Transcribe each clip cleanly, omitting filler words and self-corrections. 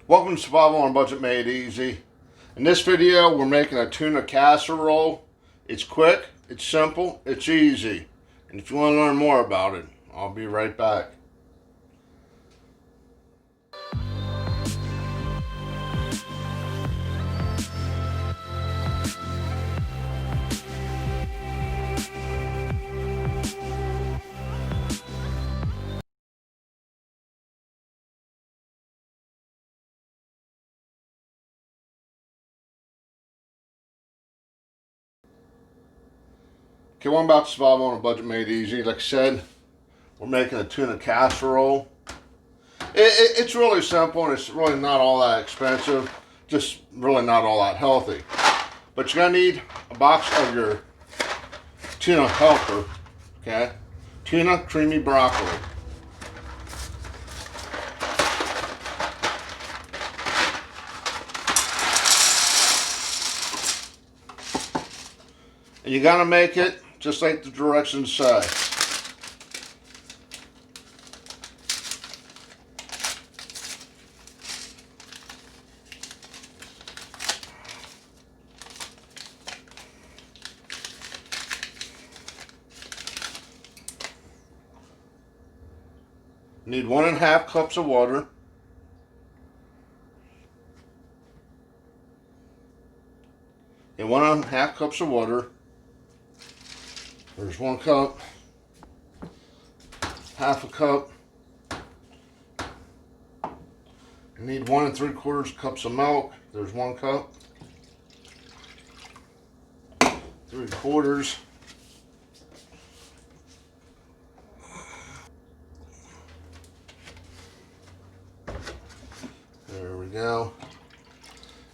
Welcome to Survival on a Budget Made Easy. In this video, we're making a tuna casserole. It's quick, it's simple, it's easy. And if you want to learn more about it, I'll be right back. Okay, well, I'm about to survive on a budget made easy. Like I said, we're making a tuna casserole. It's really simple and it's really not all that expensive. Just really not all that healthy. But you're gonna need a box of your tuna helper. Okay, tuna creamy broccoli. And you gotta make it just like the directions say. You need 1.5 cups of water. And 1.5 cups of water. There's 1 cup, half a cup. You need 1 3/4 cups of milk. There's 1 cup, 3/4. There we go.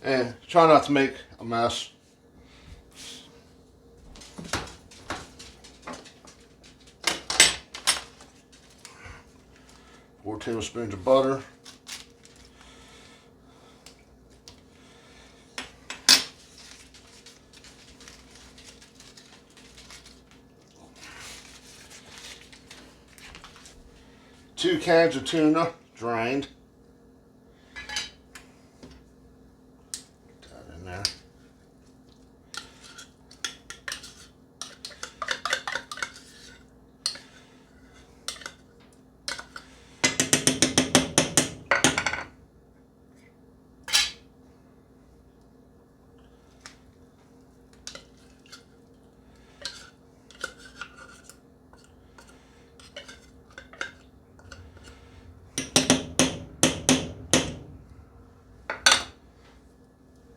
And try not to make a mess. 4 tablespoons of butter. Two cans of tuna, drained. Put that in there.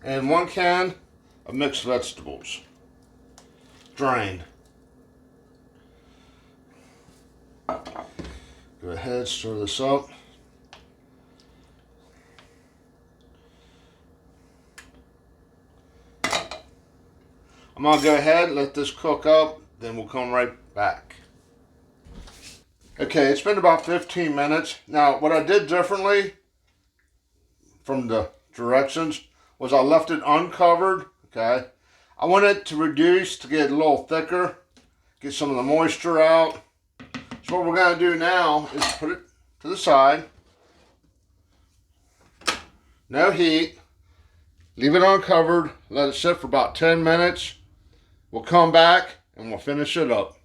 And 1 can of mixed vegetables, drained. Go ahead, stir this up. I'm gonna go ahead, let this cook up, then we'll come right back. Okay, it's been about 15 minutes. Now, what I did differently from the directions was I left it uncovered, okay? I want it to reduce to get a little thicker, get some of the moisture out. So what we're gonna do now is put it to the side. No heat. Leave it uncovered, let it sit for about 10 minutes. We'll come back and we'll finish it up.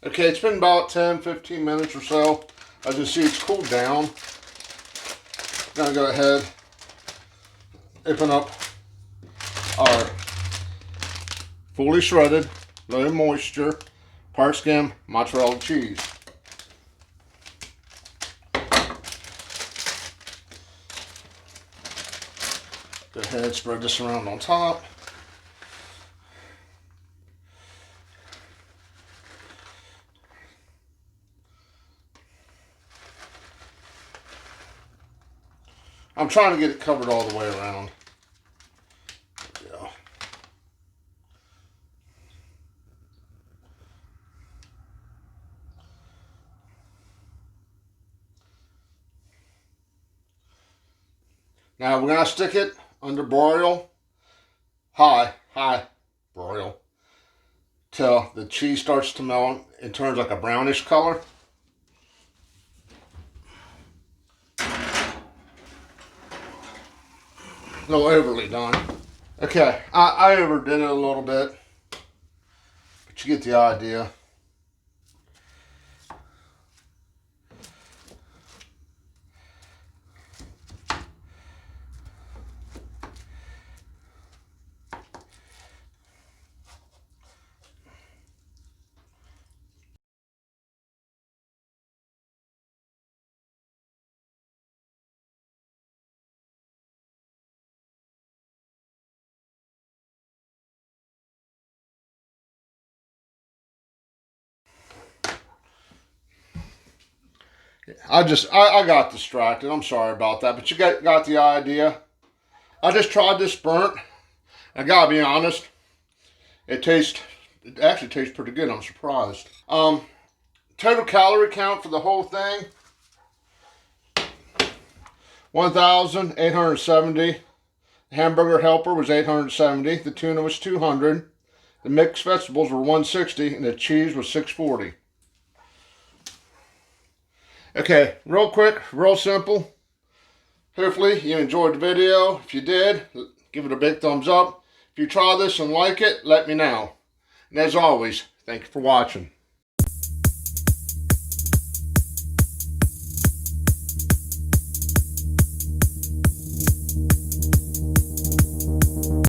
Okay, it's been about 10-15 minutes or so. As you see, it's cooled down. I'm gonna go ahead, open up our fully shredded, low moisture, part skim mozzarella cheese. Go ahead, spread this around on top. I'm trying to get it covered all the way around. There we go. Now we're going to stick it under broil, high broil, till the cheese starts to melt and turns like a brownish color. A little overly done. Okay, I overdid it a little bit, but you get the idea. I got distracted. I'm sorry about that, but you got the idea. I just tried this burnt. I gotta be honest, it actually tastes pretty good. I'm surprised. Total calorie count for the whole thing, 1,870. The hamburger helper was 870. The tuna was 200. The mixed vegetables were 160, and the cheese was 640. Okay, real quick, real simple. Hopefully you enjoyed the video. If you did, give it a big thumbs up. If you try this and like it, let me know. And as always, thank you for watching.